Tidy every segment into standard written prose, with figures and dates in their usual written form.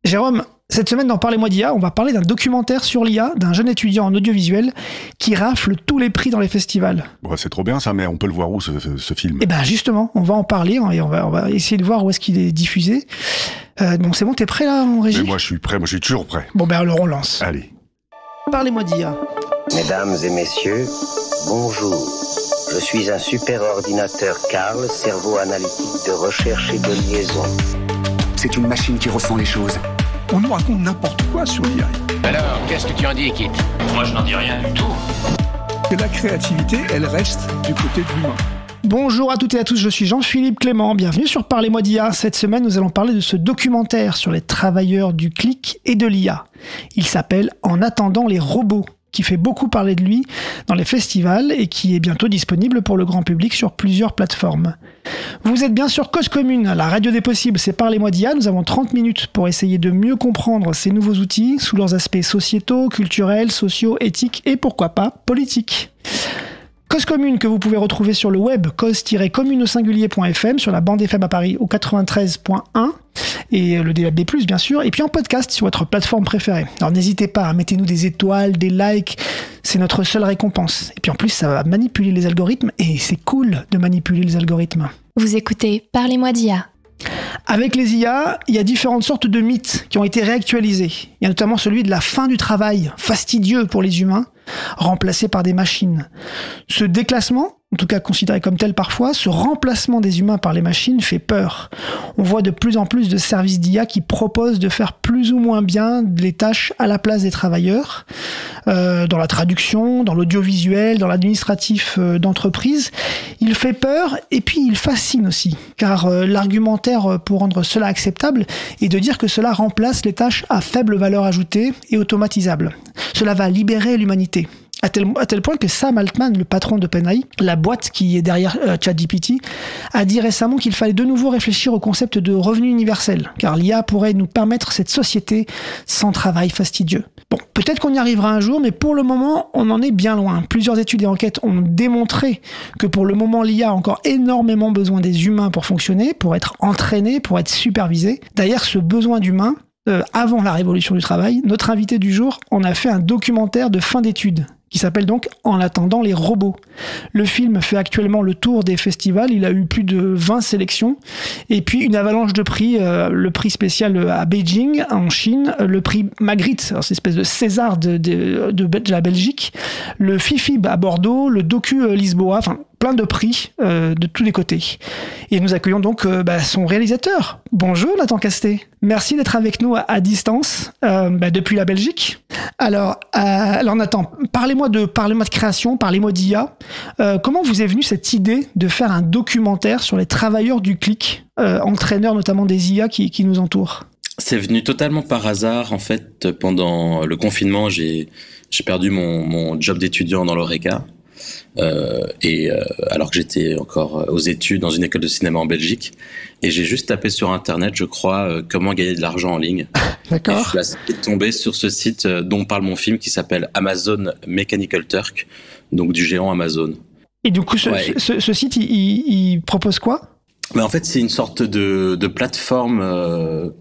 Jérôme, cette semaine dans Parlez-moi d'IA, on va parler d'un documentaire sur l'IA d'un jeune étudiant en audiovisuel qui rafle tous les prix dans les festivals. Bon, c'est trop bien ça, mais on peut le voir où ce film? Eh ben justement, on va en parler et on va essayer de voir où est-ce qu'il est diffusé. Bon, c'est bon, t'es prêt là en régie? Mais moi je suis prêt, moi je suis toujours prêt. Bon ben alors on lance. Allez. Parlez-moi d'IA. Mesdames et messieurs, bonjour. Je suis un super ordinateur Carl, cerveau analytique de recherche et de liaison. C'est une machine qui ressent les choses. On nous raconte n'importe quoi sur l'IA. Alors, qu'est-ce que tu en dis, Kit? Moi, je n'en dis rien du tout. Que la créativité, elle reste du côté de l'humain. Bonjour à toutes et à tous, je suis Jean-Philippe Clément, bienvenue sur Parlez-moi d'IA. Cette semaine, nous allons parler de ce documentaire sur les travailleurs du clic et de l'IA. Il s'appelle « En attendant les robots », qui fait beaucoup parler de lui dans les festivals et qui est bientôt disponible pour le grand public sur plusieurs plateformes. Vous êtes bien sur Cause Commune, la radio des possibles, c'est Parlez-moi d'IA. Nous avons 30 minutes pour essayer de mieux comprendre ces nouveaux outils sous leurs aspects sociétaux, culturels, sociaux, éthiques et pourquoi pas politiques. Cause Commune que vous pouvez retrouver sur le web cause-commune-au-singulier.fm, sur la bande FM à Paris au 93.1 et le DAB+, bien sûr, et puis en podcast sur votre plateforme préférée. Alors n'hésitez pas, mettez-nous des étoiles, des likes, c'est notre seule récompense. Et puis en plus, ça va manipuler les algorithmes et c'est cool de manipuler les algorithmes. Vous écoutez Parlez-moi d'IA. Avec les IA, il y a différentes sortes de mythes qui ont été réactualisés. Il y a notamment celui de la fin du travail, fastidieux pour les humains, remplacé par des machines. Ce déclassement, en tout cas considéré comme tel parfois, ce remplacement des humains par les machines fait peur. On voit de plus en plus de services d'IA qui proposent de faire plus ou moins bien les tâches à la place des travailleurs, dans la traduction, dans l'audiovisuel, dans l'administratif d'entreprise. Il fait peur et puis il fascine aussi, car l'argumentaire pour rendre cela acceptable est de dire que cela remplace les tâches à faible valeur ajoutée et automatisables. Cela va libérer l'humanité. À tel point que Sam Altman, le patron d'OpenAI, la boîte qui est derrière ChatGPT, a dit récemment qu'il fallait de nouveau réfléchir au concept de revenu universel, car l'IA pourrait nous permettre cette société sans travail fastidieux. Bon, peut-être qu'on y arrivera un jour, mais pour le moment, on en est bien loin. Plusieurs études et enquêtes ont démontré que pour le moment, l'IA a encore énormément besoin des humains pour fonctionner, pour être entraîné, pour être supervisé. D'ailleurs, ce besoin d'humains, avant la révolution du travail, notre invité du jour en a fait un documentaire de fin d'études qui s'appelle donc « En attendant les robots ». Le film fait actuellement le tour des festivals, il a eu plus de 20 sélections, et puis une avalanche de prix, le prix spécial à Beijing, en Chine, le prix Magritte, alors c'est une espèce de César de la Belgique, le FIFIB à Bordeaux, le Docu Lisboa, enfin plein de prix de tous les côtés. Et nous accueillons donc son réalisateur. Bonjour Nathan Castet, merci d'être avec nous à distance, depuis la Belgique. Alors Nathan, parlez-moi de création, parlez-moi d'IA. Comment vous est venue cette idée de faire un documentaire sur les travailleurs du clic, entraîneurs notamment des IA qui nous entourent? C'est venu totalement par hasard. En fait, pendant le confinement, j'ai perdu mon job d'étudiant dans l'Horeca. Alors que j'étais encore aux études dans une école de cinéma en Belgique, et j'ai juste tapé sur internet, je crois, comment gagner de l'argent en ligne. D'accord. Et je suis tombé sur ce site dont parle mon film qui s'appelle Amazon Mechanical Turk, donc du géant Amazon. Et du coup, ce site, il propose quoi? Mais en fait, c'est une sorte de plateforme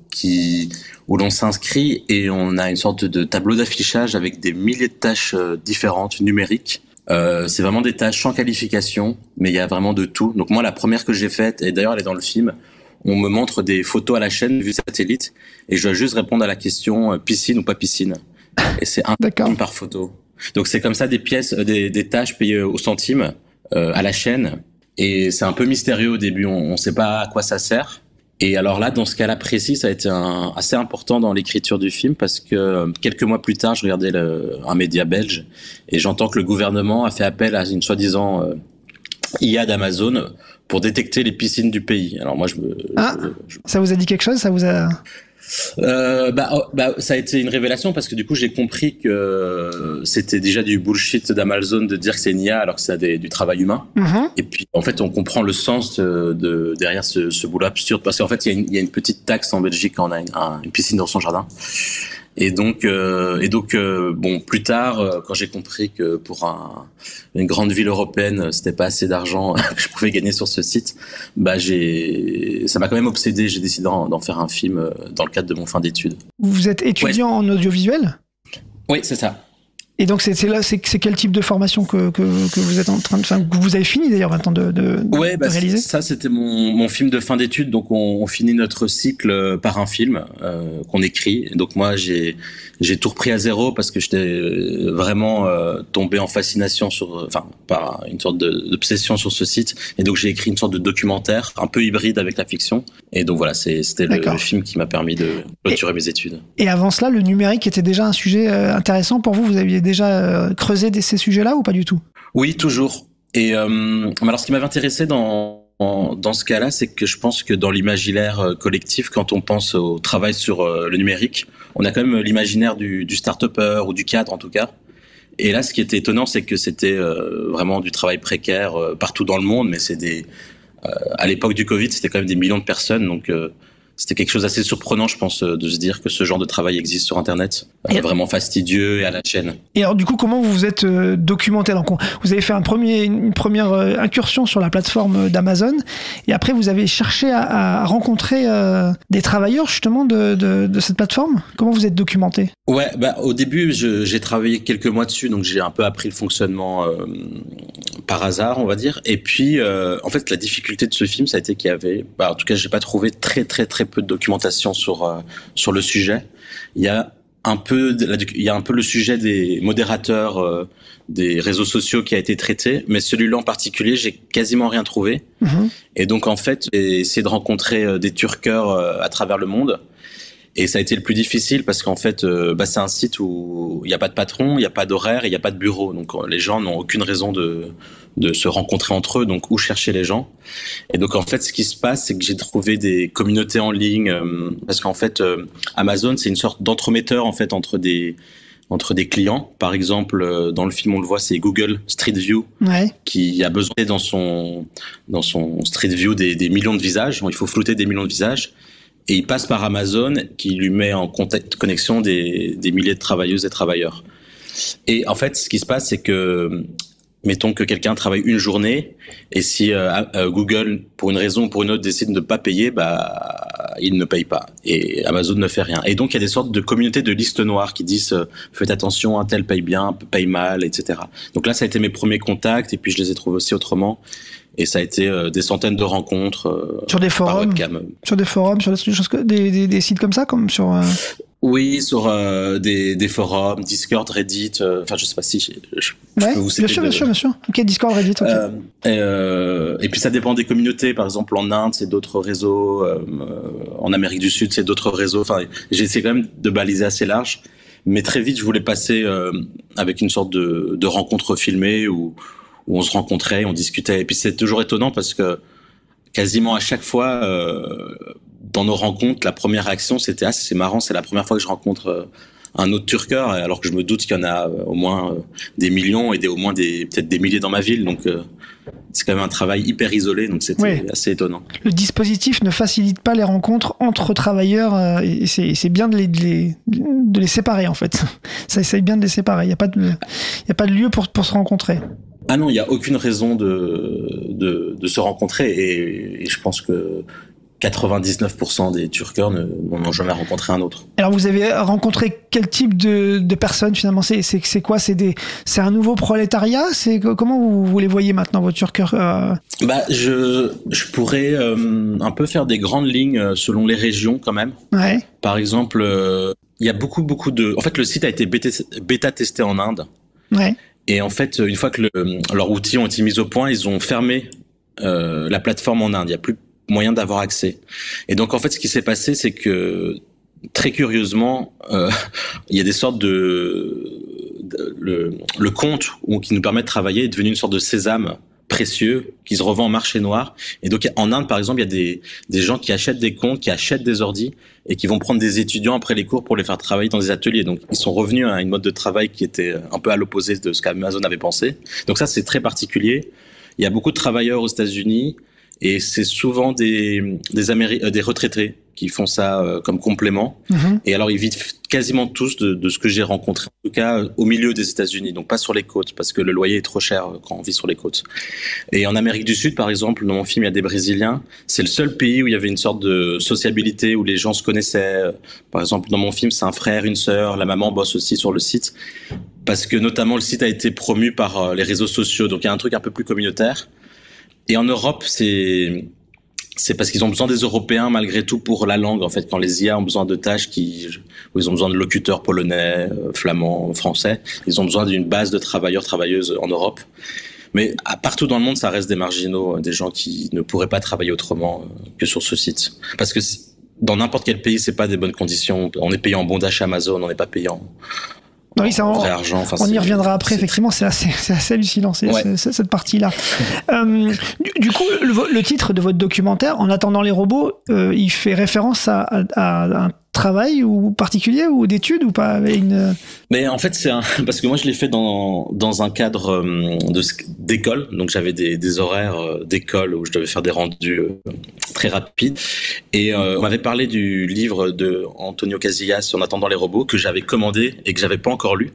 où l'on s'inscrit et on a une sorte de tableau d'affichage avec des milliers de tâches différentes, numériques. C'est vraiment des tâches sans qualification, mais il y a vraiment de tout. Donc moi, la première que j'ai faite, et d'ailleurs elle est dans le film, on me montre des photos à la chaîne vue satellite, et je dois juste répondre à la question piscine ou pas piscine. Et c'est un centime par photo. Donc c'est comme ça des pièces, des tâches payées au centime à la chaîne, et c'est un peu mystérieux au début. On sait pas à quoi ça sert. Et alors là, dans ce cas-là précis, ça a été assez important dans l'écriture du film parce que quelques mois plus tard, je regardais un média belge et j'entends que le gouvernement a fait appel à une soi-disant IA d'Amazon pour détecter les piscines du pays. Alors moi, ça vous a dit quelque chose? Ça vous a... ça a été une révélation parce que du coup j'ai compris que c'était déjà du bullshit d'Amazon de dire que c'est une IA alors que c'est du travail humain. Et puis en fait on comprend le sens derrière ce boulot absurde parce qu'en fait il y a une petite taxe en Belgique quand on a une piscine dans son jardin Et donc, bon, plus tard, quand j'ai compris que pour une grande ville européenne, c'était pas assez d'argent que je pouvais gagner sur ce site, bah ça m'a quand même obsédé. J'ai décidé d'en faire un film dans le cadre de mon fin d'études. Vous êtes étudiant en audiovisuel ? Oui, c'est ça. Et donc c'est quel type de formation que vous êtes en train de, enfin, que vous avez fini d'ailleurs maintenant de réaliser ? Ça c'était mon film de fin d'études. Donc on finit notre cycle par un film qu'on écrit. Et donc moi j'ai tout repris à zéro parce que j'étais vraiment tombé en fascination par une sorte d'obsession sur ce site. Et donc j'ai écrit une sorte de documentaire un peu hybride avec la fiction. Et donc voilà, c'était le film qui m'a permis de clôturer mes études. Et avant cela, le numérique était déjà un sujet intéressant pour vous ? Vous aviez déjà creusé ces sujets-là ou pas du tout ? Oui, toujours. Et alors, ce qui m'avait intéressé dans ce cas-là, c'est que je pense que dans l'imaginaire collectif, quand on pense au travail sur le numérique, on a quand même l'imaginaire du start-upper ou du cadre en tout cas. Et là, ce qui était étonnant, c'est que c'était vraiment du travail précaire partout dans le monde, mais à l'époque du Covid, c'était quand même des millions de personnes, donc c'était quelque chose d'assez surprenant, je pense, de se dire que ce genre de travail existe sur Internet, vraiment fastidieux et à la chaîne. Et alors, du coup, comment vous vous êtes documenté ? Donc, vous avez fait une première incursion sur la plateforme d'Amazon, et après, vous avez cherché à rencontrer des travailleurs, justement, de cette plateforme ? Comment vous êtes documenté ? Ouais, au début, j'ai travaillé quelques mois dessus, donc j'ai un peu appris le fonctionnement par hasard, on va dire. Et puis, en fait, la difficulté de ce film, ça a été qu'il y avait, en tout cas, j'ai pas trouvé très peu de documentation sur le sujet. Il y a un peu le sujet des modérateurs des réseaux sociaux qui a été traité, mais celui-là en particulier, j'ai quasiment rien trouvé. Mmh. Et donc en fait, j'ai essayé de rencontrer des Turkers à travers le monde. Et ça a été le plus difficile parce qu'en fait, c'est un site où il n'y a pas de patron, il n'y a pas d'horaire, il n'y a pas de bureau. Donc les gens n'ont aucune raison de se rencontrer entre eux. Donc où chercher les gens ? Et donc en fait, ce qui se passe, c'est que j'ai trouvé des communautés en ligne parce qu'en fait, Amazon, c'est une sorte d'entremetteur en fait entre des clients. Par exemple, dans le film, on le voit, c'est Google Street View qui a besoin dans son Street View des millions de visages. Il faut flouter des millions de visages. Et il passe par Amazon qui lui met en connexion des milliers de travailleuses et travailleurs. Et en fait, ce qui se passe, c'est que, mettons que quelqu'un travaille une journée, et si Google, pour une raison ou pour une autre, décide de ne pas payer, il ne paye pas. Et Amazon ne fait rien. Et donc, il y a des sortes de communautés de listes noires qui disent faites attention, un tel paye bien, paye mal, etc. Donc là, ça a été mes premiers contacts, et puis je les ai trouvés aussi autrement. Et ça a été des centaines de rencontres sur des forums, webcam. Sur des forums, sur des sites comme ça, comme sur. Oui, sur des forums, Discord, Reddit. Je sais pas si je peux vous citer. Bien sûr. Ok, Discord, Reddit. Okay. Et puis ça dépend des communautés. Par exemple, en Inde, c'est d'autres réseaux. En Amérique du Sud, c'est d'autres réseaux. Enfin, j'ai essayé quand même de baliser assez large. Mais très vite, je voulais passer avec une sorte de rencontre filmée où on se rencontrait, on discutait. Et puis c'est toujours étonnant parce que quasiment à chaque fois, dans nos rencontres, la première réaction, c'était c'est marrant, c'est la première fois que je rencontre un autre Turker, alors que je me doute qu'il y en a au moins des millions et au moins peut-être des milliers dans ma ville. Donc c'est quand même un travail hyper isolé, donc c'était assez étonnant. Le dispositif ne facilite pas les rencontres entre travailleurs, et c'est bien de les séparer en fait. Ça essaye bien de les séparer. Il y a pas de lieu pour se rencontrer. Ah non, il n'y a aucune raison de se rencontrer, et je pense que 99% des Turkers n'ont jamais rencontré un autre. Alors vous avez rencontré quel type de personnes finalement ? C'est quoi ? C'est un nouveau prolétariat ? Comment vous les voyez maintenant, vos Turkers ? Je pourrais un peu faire des grandes lignes selon les régions quand même. Ouais. Par exemple, il y a beaucoup de. En fait, le site a été bêta testé en Inde. Ouais. Et en fait, une fois que leurs outils ont été mis au point, ils ont fermé la plateforme en Inde. Il n'y a plus moyen d'avoir accès. Et donc, en fait, ce qui s'est passé, c'est que, très curieusement, il y a des sortes le compte qui nous permet de travailler est devenu une sorte de sésame précieux qui se revend au marché noir. Et donc, en Inde, par exemple, il y a des gens qui achètent des comptes, qui achètent des ordis et qui vont prendre des étudiants après les cours pour les faire travailler dans des ateliers. Donc, ils sont revenus à une mode de travail qui était un peu à l'opposé de ce qu'Amazon avait pensé. Donc ça, c'est très particulier. Il y a beaucoup de travailleurs aux États-Unis et c'est souvent des retraités qui font ça comme complément. Mmh. Et alors, ils vivent quasiment tous de ce que j'ai rencontré, en tout cas au milieu des États-Unis, donc pas sur les côtes, parce que le loyer est trop cher quand on vit sur les côtes. Et en Amérique du Sud, par exemple, dans mon film, il y a des Brésiliens. C'est le seul pays où il y avait une sorte de sociabilité, où les gens se connaissaient. Par exemple, dans mon film, c'est un frère, une sœur, la maman bosse aussi sur le site, parce que notamment le site a été promu par les réseaux sociaux, donc il y a un truc un peu plus communautaire. Et en Europe, c'est parce qu'ils ont besoin des Européens malgré tout pour la langue. En fait, quand les IA ont besoin de tâches où ils ont besoin de locuteurs polonais, flamands, français, ils ont besoin d'une base de travailleurs-travailleuses en Europe. Mais partout dans le monde, ça reste des marginaux, des gens qui ne pourraient pas travailler autrement que sur ce site. Parce que dans n'importe quel pays, c'est pas des bonnes conditions. On est payé en bon d'achat Amazon, on n'est pas payé en oui, ça, vrai argent. Enfin, on y reviendra après. Effectivement, c'est assez hallucinant, cette partie-là. Du coup, le titre de votre documentaire, En attendant les robots, il fait référence à un travail ou particulier ou d'études ou pas Mais en fait, parce que moi, je l'ai fait dans un cadre d'école. Donc, j'avais des horaires d'école où je devais faire des rendus très rapides. Et on m'avait parlé du livre de Antonio Casillas, En attendant les robots, que j'avais commandé et que j'avais pas encore lu.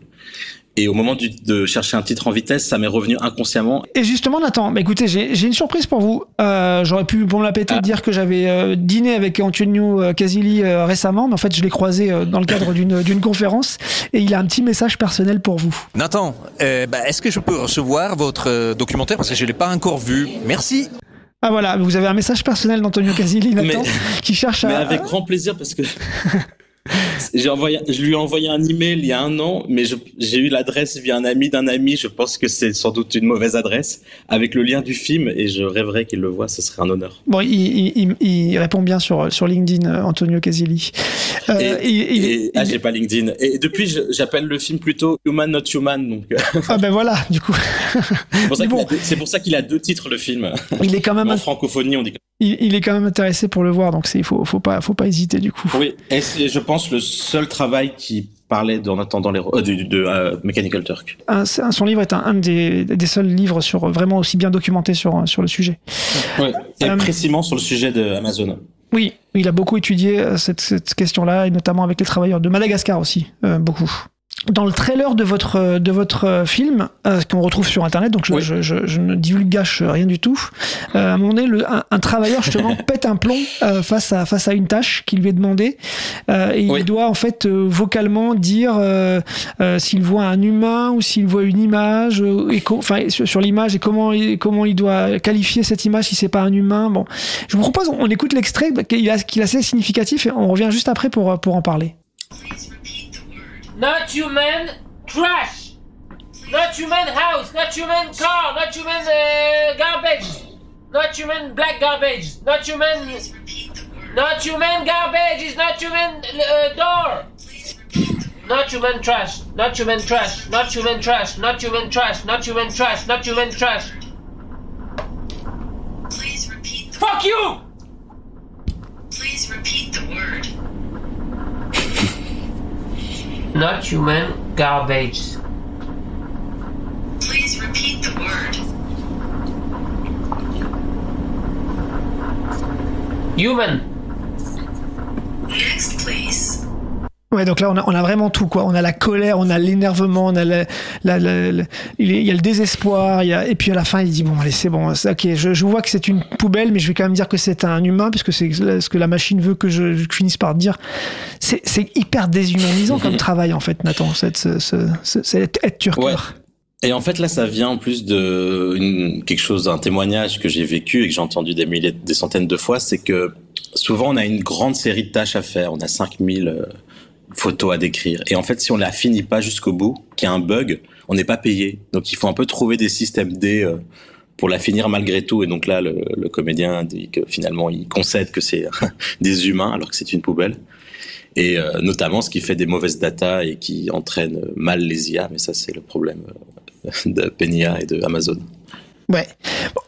Et au moment de chercher un titre en vitesse, ça m'est revenu inconsciemment. Et justement, Nathan, écoutez, j'ai une surprise pour vous. J'aurais pu, pour me la péter, dire que j'avais dîné avec Antonio Casilli récemment, mais en fait, je l'ai croisé dans le cadre d'une conférence, et il a un petit message personnel pour vous. Nathan, est-ce que je peux recevoir votre documentaire, parce que je ne l'ai pas encore vu. Merci. Ah voilà, vous avez un message personnel d'Antonio Casilli, Nathan, qui cherche à... Mais avec grand plaisir, parce que... Je lui ai envoyé un email il y a 1 an, mais j'ai eu l'adresse via un ami d'un ami. Je pense que c'est sans doute une mauvaise adresse, avec le lien du film, et je rêverais qu'il le voie. Ce serait un honneur. Bon, il répond bien sur LinkedIn, Antonio Casilli. J'ai pas LinkedIn. Et depuis, j'appelle le film plutôt Human Not Human. Donc. Ah ben voilà, du coup. C'est pour ça qu'il a 2 titres, le film. Il est quand même en francophonie, on dit. Il est quand même intéressé pour le voir, donc il faut pas hésiter du coup. Oui, et c'est, je pense, le seul travail qui parlait en attendant de Mechanical Turk. Son livre est un des seuls livres vraiment aussi bien documentés sur le sujet. Oui, et précisément sur le sujet de Amazon. Oui, il a beaucoup étudié cette question-là, et notamment avec les travailleurs de Madagascar aussi, beaucoup. Dans le trailer de votre film, qu'on retrouve sur Internet, donc je ne divulgage rien du tout, à un moment donné, un travailleur justement pète un plomb face à une tâche qui lui est demandée, et il doit en fait vocalement dire s'il voit un humain ou s'il voit une image, sur l'image, et comment il doit qualifier cette image si c'est pas un humain. Bon, je vous propose, on écoute l'extrait qui est assez significatif, et on revient juste après pour en parler. Not human trash. Not human house. Not human car. Not human garbage. Not human black garbage. Not human. Not human garbage is not human door. Not human trash. Not human trash. Not human trash. Not human trash. Not human trash. Not human trash. Please repeat the Fuck you! Please repeat the word. Not human garbage. Please repeat the word. Human. Next, please. Ouais, donc là, on a vraiment tout, quoi. On a la colère, on a l'énervement, on a il y a le désespoir, et puis à la fin, il dit, bon, allez, c'est bon, ok, je vois que c'est une poubelle, mais je vais quand même dire que c'est un humain, puisque c'est ce que la machine veut que je finisse par dire. C'est hyper déshumanisant comme travail, en fait, Nathan, c'est être turqueur. Ouais. Et en fait, là, ça vient en plus quelque chose, d'un témoignage que j'ai vécu et que j'ai entendu des centaines de fois, c'est que souvent, on a une grande série de tâches à faire. On a 5000 photos à décrire. Et en fait, si on la finit pas jusqu'au bout, qu'il y a un bug, on n'est pas payé. Donc, il faut un peu trouver des systèmes D pour la finir malgré tout. Et donc là, le comédien dit que finalement, il concède que c'est des humains alors que c'est une poubelle. Et notamment, ce qui fait des mauvaises datas et qui entraîne mal les IA. Mais ça, c'est le problème de Penia et de Amazon. Ouais.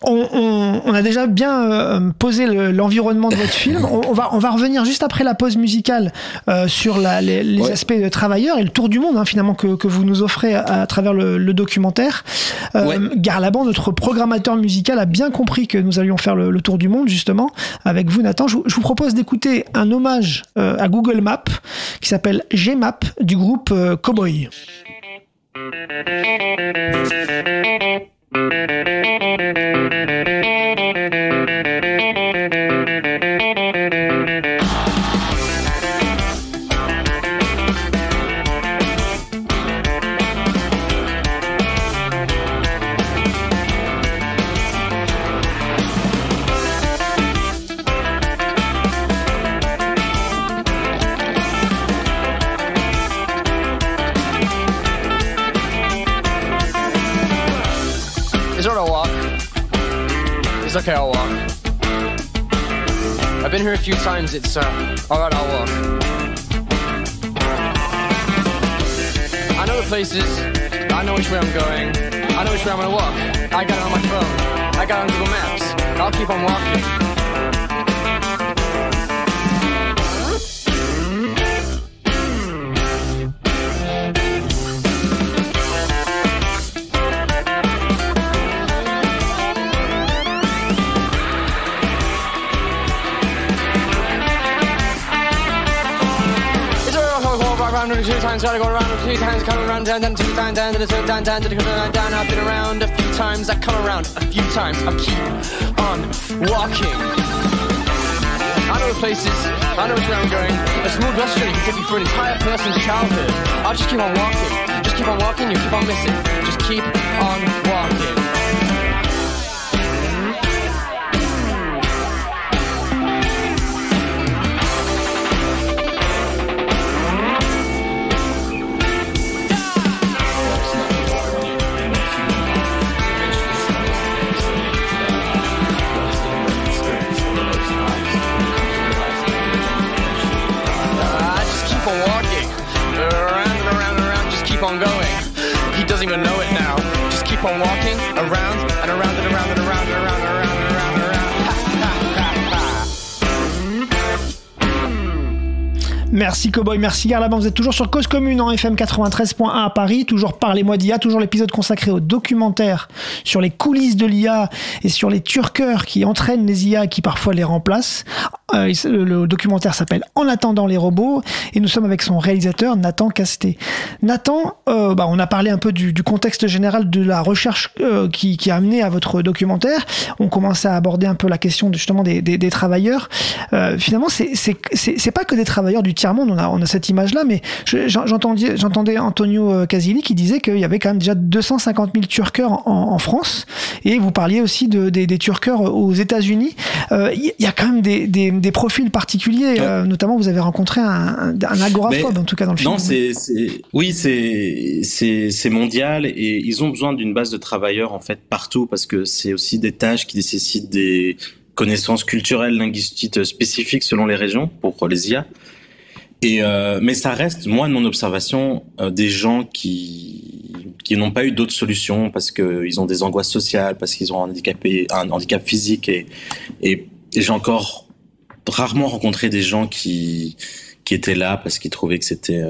On a déjà bien posé l'environnement de votre film. On va revenir juste après la pause musicale sur les aspects de travailleurs et le tour du monde finalement que vous nous offrez à travers le documentaire. Garlaban, notre programmateur musical, a bien compris que nous allions faire le tour du monde justement avec vous, Nathan. Je vous propose d'écouter un hommage à Google Maps qui s'appelle Gmap du groupe Cowboy. It's okay, I'll walk. I've been here a few times, it's alright, I'll walk. I know the places, I know which way I'm going, I know which way I'm gonna walk. I got it on my phone, I got it on Google Maps, I'll keep on walking. Two times, gotta go around 2 times, come around, then 2 times, then to the 3rd time, down to the down. I've been around a few times, I come around a few times, I'll keep on walking. I know the places, I know which way I'm going. A smooth bus journey can take you through an entire person's childhood. I'll just keep on walking, you keep on missing. Just keep on walking. On going. He doesn't even know it now. Just keep on walking around and around and around and around and around and around and around and around. Merci Cowboy, merci Garlaban. Vous êtes toujours sur Cause Commune en FM 93.1 à Paris, toujours Parlez-moi d'IA, toujours l'épisode consacré au documentaire sur les coulisses de l'IA et sur les turkers qui entraînent les IA et qui parfois les remplacent. Le documentaire s'appelle En attendant les robots et nous sommes avec son réalisateur Nathan Casté. Nathan, on a parlé un peu du contexte général de la recherche qui a amené à votre documentaire. On commence à aborder un peu la question justement des travailleurs. Finalement, c'est pas que des travailleurs du tiers-monde, on a cette image-là, mais j'entendais Antonio Casilli qui disait qu'il y avait quand même déjà 250 000 turkers en France, et vous parliez aussi des turkers aux États-Unis. Il y a quand même des profils particuliers, notamment vous avez rencontré un agoraphobe, en tout cas dans le film. Non, c'est mondial, et ils ont besoin d'une base de travailleurs en fait partout, parce que c'est aussi des tâches qui nécessitent des connaissances culturelles, linguistiques spécifiques selon les régions pour les IA. Mais ça reste, moi, de mon observation, des gens qui n'ont pas eu d'autres solutions parce qu'ils ont des angoisses sociales, parce qu'ils ont un handicap physique, et j'ai encore rarement rencontré des gens qui étaient là parce qu'ils trouvaient que c'était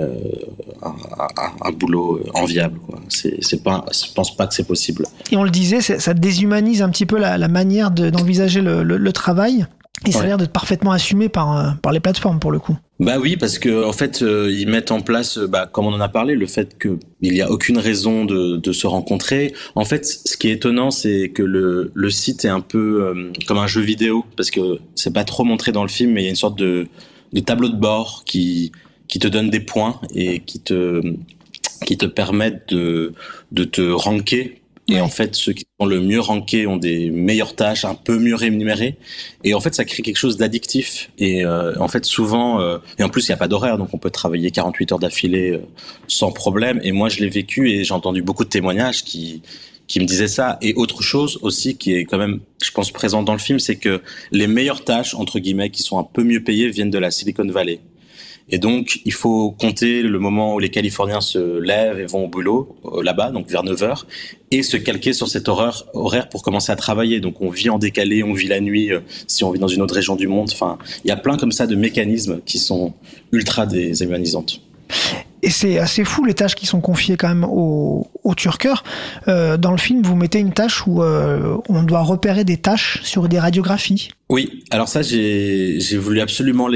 un boulot enviable, quoi. Je pense pas que c'est possible. Et on le disait, ça déshumanise un petit peu la manière d'envisager le travail. Et ça a l'air d'être parfaitement assumé par les plateformes, pour le coup. Bah oui, parce que en fait, ils mettent en place, comme on en a parlé, le fait qu'il n'y a aucune raison de se rencontrer. En fait, ce qui est étonnant, c'est que le site est un peu comme un jeu vidéo, parce que c'est pas trop montré dans le film, mais il y a une sorte de tableau de bord qui te donne des points et qui te permettent de te ranker. Et en fait, ceux qui sont le mieux rankés ont des meilleures tâches, un peu mieux rémunérées. Et en fait, ça crée quelque chose d'addictif. Et en fait, souvent... et en plus, il n'y a pas d'horaire, donc on peut travailler 48 heures d'affilée sans problème. Et moi, je l'ai vécu et j'ai entendu beaucoup de témoignages qui me disaient ça. Et autre chose aussi qui est quand même, je pense, présente dans le film, c'est que les meilleures tâches, entre guillemets, qui sont un peu mieux payées, viennent de la Silicon Valley. Et donc, il faut compter le moment où les Californiens se lèvent et vont au boulot, là-bas, donc vers 9h, et se calquer sur cet horaire pour commencer à travailler. Donc, on vit en décalé, on vit la nuit, si on vit dans une autre région du monde. Enfin, il y a plein comme ça de mécanismes qui sont ultra déshumanisantes. Et c'est assez fou les tâches qui sont confiées quand même aux Turkers. Dans le film, vous mettez une tâche où on doit repérer des taches sur des radiographies. Oui, alors ça j'ai voulu absolument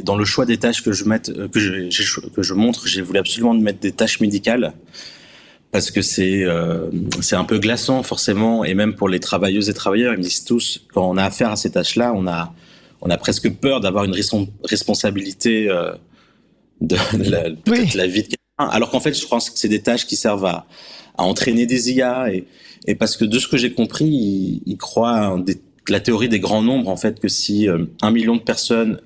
dans le choix des tâches que je montre, j'ai voulu absolument mettre des tâches médicales parce que c'est un peu glaçant forcément, et même pour les travailleuses et travailleurs, ils me disent tous, quand on a affaire à ces tâches-là, on a presque peur d'avoir une responsabilité peut-être la vie de quelqu'un, alors qu'en fait je pense que c'est des tâches qui servent à entraîner des IA, et parce que de ce que j'ai compris, ils croient la théorie des grands nombres, en fait, que si 1 million de personnes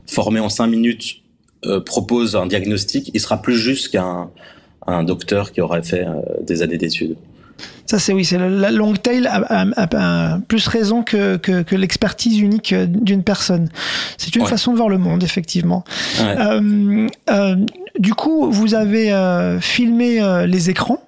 formées en 5 minutes proposent un diagnostic, il sera plus juste qu'un docteur qui aurait fait des années d'études. Ça, c'est la long tail a plus raison que l'expertise unique d'une personne. C'est une façon de voir le monde, effectivement. Ouais. Du coup, vous avez filmé les écrans.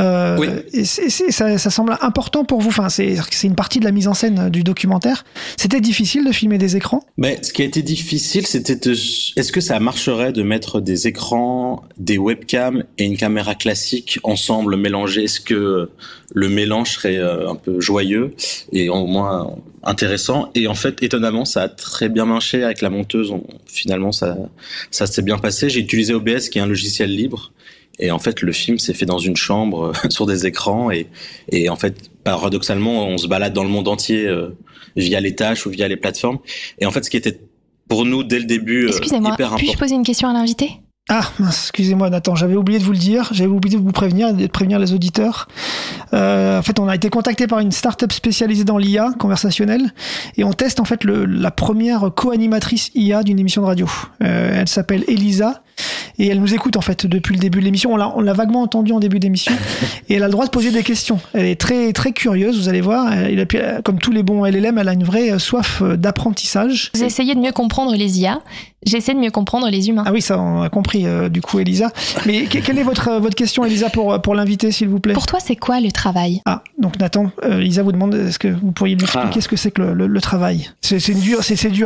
Oui. Et ça semble important pour vous. Enfin, c'est une partie de la mise en scène du documentaire. C'était difficile de filmer des écrans ? Mais ce qui a été difficile, c'était est-ce que ça marcherait de mettre des écrans, des webcams et une caméra classique ensemble mélangés ? Est-ce que le mélange serait un peu joyeux et au moins intéressant ? Et en fait, étonnamment, ça a très bien marché avec la monteuse. Finalement, ça s'est bien passé. J'ai utilisé OBS, qui est un logiciel libre. Et en fait, le film s'est fait dans une chambre sur des écrans, et en fait, paradoxalement, on se balade dans le monde entier via les tâches ou via les plateformes. Et en fait, ce qui était pour nous dès le début hyper important. Puis-je poser une question à l'invité ? Ah, mince, excusez-moi Nathan, j'avais oublié de vous le dire, j'avais oublié de vous prévenir et de prévenir les auditeurs. En fait, on a été contacté par une start-up spécialisée dans l'IA conversationnelle, et on teste en fait la première co-animatrice IA d'une émission de radio. Elle s'appelle Elisa, et elle nous écoute en fait depuis le début de l'émission. On l'a vaguement entendue en début d'émission, et elle a le droit de poser des questions. Elle est très très curieuse, vous allez voir. Comme tous les bons LLM, elle a une vraie soif d'apprentissage. Vous essayez de mieux comprendre les IA. J'essaie de mieux comprendre les humains. Ah oui, ça on a compris du coup, Elisa. Mais quelle est votre question, Elisa, pour l'invité, s'il vous plaît ? Pour toi, c'est quoi le travail ? Ah, donc Nathan, Elisa vous demande, est-ce que vous pourriez lui expliquer ce que c'est que le travail ? C'est dur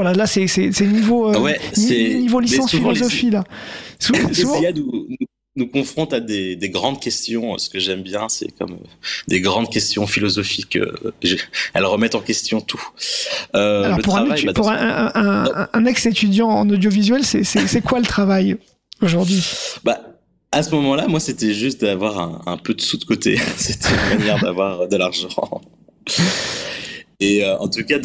là c'est niveau niveau licence philosophie là. Les IA nous confrontent à des grandes questions. Ce que j'aime bien, c'est comme des grandes questions philosophiques. Elles remettent en question tout. Alors pour un ex-étudiant en audiovisuel, c'est quoi le travail aujourd'hui ? À ce moment-là, moi, c'était juste d'avoir un peu de sous de côté. C'était une manière d'avoir de l'argent. Et en tout cas,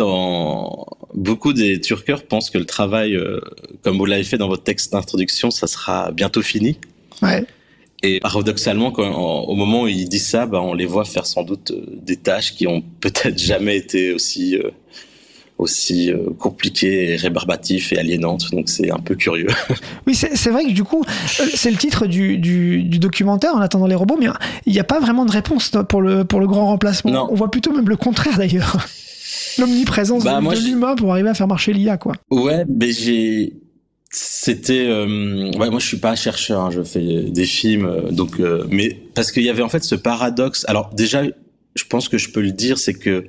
beaucoup des Turkers pensent que le travail, comme vous l'avez fait dans votre texte d'introduction, ça sera bientôt fini. Ouais. Et paradoxalement, au moment où ils disent ça, on les voit faire sans doute des tâches qui ont peut-être jamais été aussi compliquées et rébarbatives et aliénantes. Donc c'est un peu curieux. Oui, c'est vrai que du coup, c'est le titre du documentaire, En attendant les robots, mais il n'y a pas vraiment de réponse pour le grand remplacement. Non. On voit plutôt même le contraire d'ailleurs. L'omniprésence de l'humain pour arriver à faire marcher l'IA, quoi. Ouais, mais moi je suis pas chercheur, hein, je fais des films, mais parce qu'il y avait en fait ce paradoxe. Alors déjà, je pense que je peux le dire, c'est que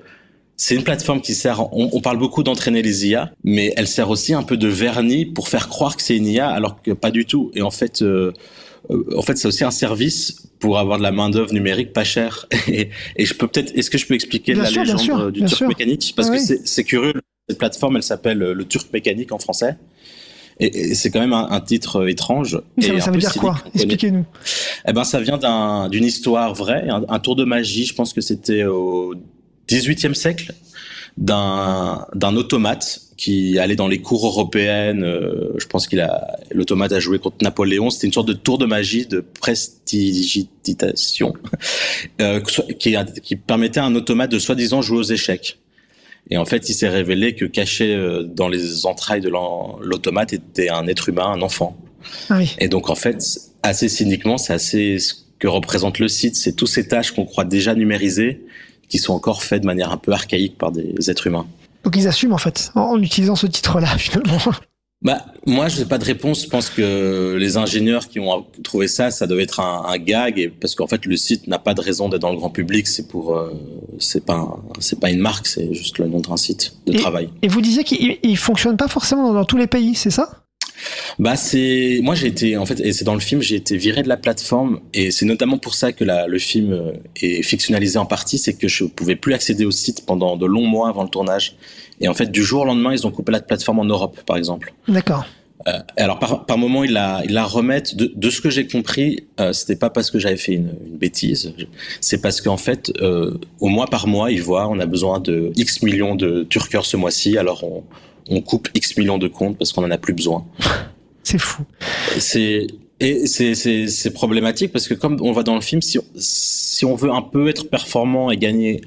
c'est une plateforme qui sert, on parle beaucoup d'entraîner les IA, mais elle sert aussi un peu de vernis pour faire croire que c'est une IA, alors que pas du tout. Et en fait, c'est aussi un service pour avoir de la main-d'œuvre numérique pas chère. Et est-ce que je peux expliquer la légende du Turc mécanique? Parce que c'est curieux. Cette plateforme, elle s'appelle le Turc mécanique en français. Et c'est quand même un titre étrange. Oui, ça veut dire quoi? Expliquez-nous. Ça vient d'une histoire vraie, un tour de magie. Je pense que c'était au XVIIIe siècle, d'un automate qui allait dans les cours européennes. Je pense l'automate a joué contre Napoléon. C'était une sorte de tour de magie, de prestidigitation, qui permettait à un automate de soi-disant jouer aux échecs. Et en fait, il s'est révélé que caché dans les entrailles de l'automate était un être humain, un enfant. Ah oui. Et donc, en fait, assez cyniquement, c'est assez ce que représente le site. C'est tous ces tâches qu'on croit déjà numérisées, qui sont encore faites de manière un peu archaïque par des êtres humains. Donc ils assument en fait, en utilisant ce titre-là finalement. Bah, moi, je n'ai pas de réponse. Je pense que les ingénieurs qui ont trouvé ça doit être un gag, parce qu'en fait, le site n'a pas de raison d'être dans le grand public. C'est pas une marque, c'est juste le nom d'un site de travail. Et vous disiez qu'il fonctionne pas forcément dans tous les pays, c'est ça? Bah, moi j'ai été, en fait, et c'est dans le film, j'ai été viré de la plateforme, et c'est notamment pour ça que le film est fictionnalisé en partie, c'est que je pouvais plus accéder au site pendant de longs mois avant le tournage. Et en fait, du jour au lendemain, ils ont coupé la plateforme en Europe, par exemple. D'accord. Alors par moment, ils la remettent. De ce que j'ai compris, c'était pas parce que j'avais fait une bêtise, c'est parce qu'en fait, au mois par mois, ils voient, on a besoin de X millions de turkers ce mois-ci, alors on coupe X millions de comptes parce qu'on en a plus besoin. C'est fou. C'est problématique parce que comme on voit dans le film, si on veut un peu être performant et gagner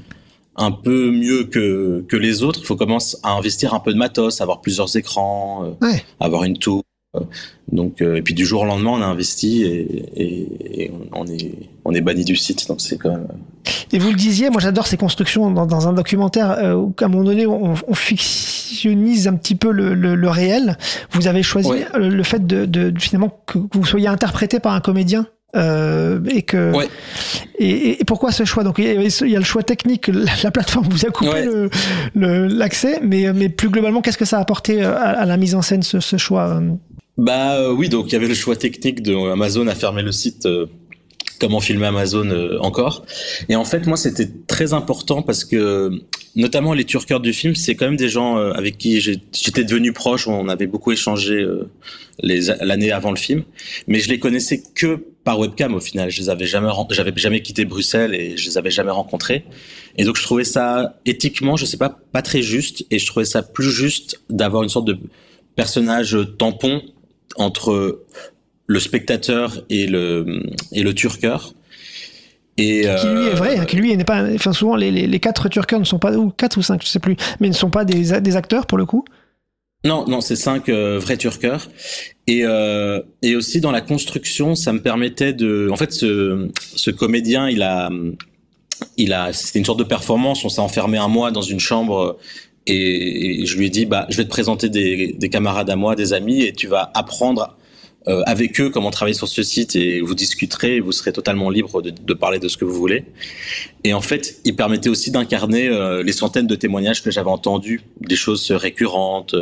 un peu mieux que les autres, il faut commencer à investir un peu de matos, avoir plusieurs écrans, avoir une tour. Donc, et puis du jour au lendemain, on a investi et on est banni du site. Donc c'est quand même. Et vous le disiez, moi j'adore ces constructions dans un documentaire où à un moment donné on fictionnise un petit peu le réel. Vous avez choisi le fait de finalement que vous soyez interprété par un comédien. Et pourquoi ce choix? Donc il y a le choix technique, la plateforme vous a coupé l'accès, mais plus globalement, qu'est-ce que ça a apporté à la mise en scène, ce choix? Oui, donc il y avait le choix technique de Amazon à fermer le site. Comment filmer Amazon encore. Et en fait, moi, c'était très important parce que, notamment les turkers du film, c'est quand même des gens avec qui j'étais devenu proche. On avait beaucoup échangé l'année avant le film, mais je les connaissais que par webcam au final. J'avais jamais quitté Bruxelles et je les avais jamais rencontrés. Et donc, je trouvais ça éthiquement, je sais pas très juste. Et je trouvais ça plus juste d'avoir une sorte de personnage tampon entre le spectateur et le turker. Et qui lui est vrai, qui lui n'est pas, enfin souvent les 4 turkers ne sont pas, ou 4 ou 5, je sais plus, mais ne sont pas des acteurs pour le coup. Non, c'est 5 vrais turkers. Et aussi dans la construction, ça me permettait en fait, ce comédien, c'était une sorte de performance. On s'est enfermé un mois dans une chambre. Et je lui ai dit, je vais te présenter des camarades à moi, des amis, et tu vas apprendre avec eux comment travailler sur ce site, et vous discuterez, et vous serez totalement libre de parler de ce que vous voulez. Et en fait, il permettait aussi d'incarner les centaines de témoignages que j'avais entendus, des choses récurrentes,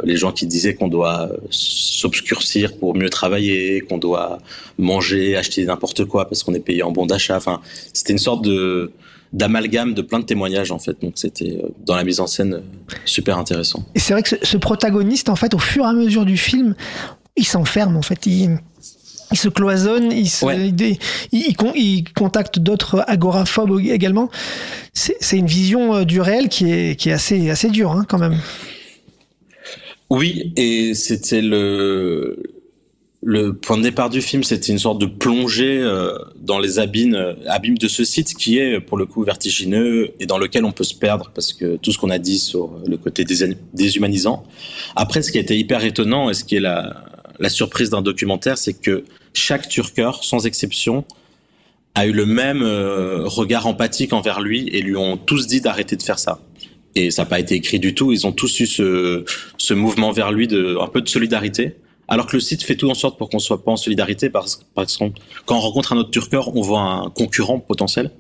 les gens qui disaient qu'on doit s'obscurcir pour mieux travailler, qu'on doit manger, acheter n'importe quoi parce qu'on est payé en bon d'achat. Enfin, c'était une sorte d'amalgame de plein de témoignages en fait, donc c'était dans la mise en scène super intéressant. Et c'est vrai que ce protagoniste, en fait, au fur et à mesure du film, il s'enferme en fait, il se cloisonne, il contacte d'autres agoraphobes également. C'est une vision du réel qui est assez dure hein, quand même. Oui, et c'était le point de départ du film, c'était une sorte de plongée dans les abîmes de ce site qui est pour le coup vertigineux et dans lequel on peut se perdre parce que tout ce qu'on a dit sur le côté déshumanisant. Après, ce qui a été hyper étonnant et ce qui est la surprise d'un documentaire, c'est que chaque turker, sans exception, a eu le même regard empathique envers lui et lui ont tous dit d'arrêter de faire ça. Et ça n'a pas été écrit du tout, ils ont tous eu ce mouvement vers lui un peu de solidarité. Alors que le site fait tout en sorte pour qu'on soit pas en solidarité, parce que quand on rencontre un autre turker, on voit un concurrent potentiel.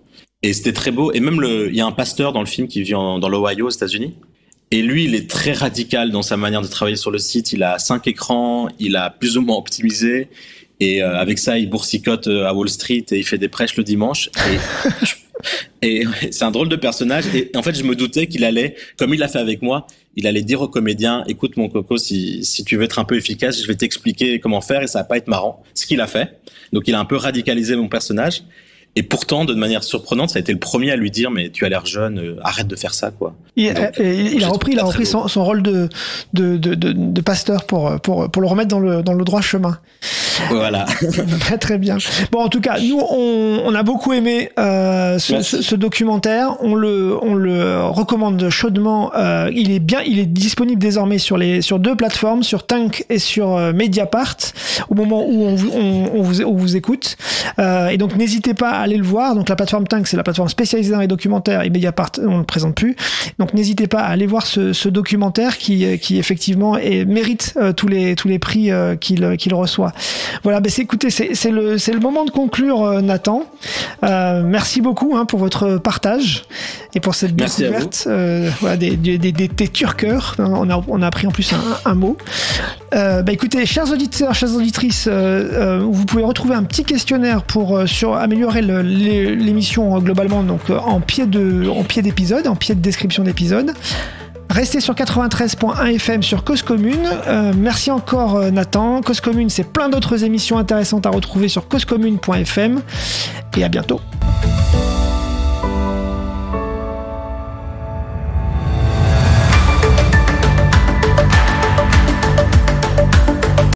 Et c'était très beau. Et même il y a un pasteur dans le film qui vit dans l'Ohio, aux États-Unis. Et lui, il est très radical dans sa manière de travailler sur le site. Il a 5 écrans, il a plus ou moins optimisé. Et avec ça, il boursicote à Wall Street et il fait des prêches le dimanche. Et c'est un drôle de personnage. Et en fait, je me doutais qu'il allait, comme il l'a fait avec moi, il allait dire au comédien, écoute mon coco, si tu veux être un peu efficace, je vais t'expliquer comment faire et ça va pas être marrant. Ce qu'il a fait. Donc il a un peu radicalisé mon personnage. Et pourtant, de manière surprenante, ça a été le premier à lui dire, mais tu as l'air jeune, arrête de faire ça, quoi. Il a repris son rôle de pasteur pour le remettre dans le droit chemin. Voilà. Très très bien. Bon, en tout cas, nous on a beaucoup aimé ce documentaire. On le recommande chaudement. Il est disponible désormais sur 2 plateformes, sur Tank et sur Mediapart, au moment où on vous écoute. Et donc n'hésitez pas à aller le voir. Donc la plateforme Tinc, c'est la plateforme spécialisée dans les documentaires, et Mediapart, on ne le présente plus. Donc n'hésitez pas à aller voir ce documentaire qui effectivement mérite tous les prix qu'il reçoit. Voilà, écoutez, c'est le moment de conclure, Nathan. Merci beaucoup pour votre partage et pour cette découverte voilà, des turqueurs. On a appris en plus un mot. Écoutez, chers auditeurs, chères auditrices, vous pouvez retrouver un petit questionnaire pour améliorer l'émission globalement, donc en pied d'épisode, en pied de description d'épisode. Restez sur 93.1 FM sur Cause Commune. Merci encore Nathan. Cause Commune, c'est plein d'autres émissions intéressantes à retrouver sur causecommune.fm. Et à bientôt.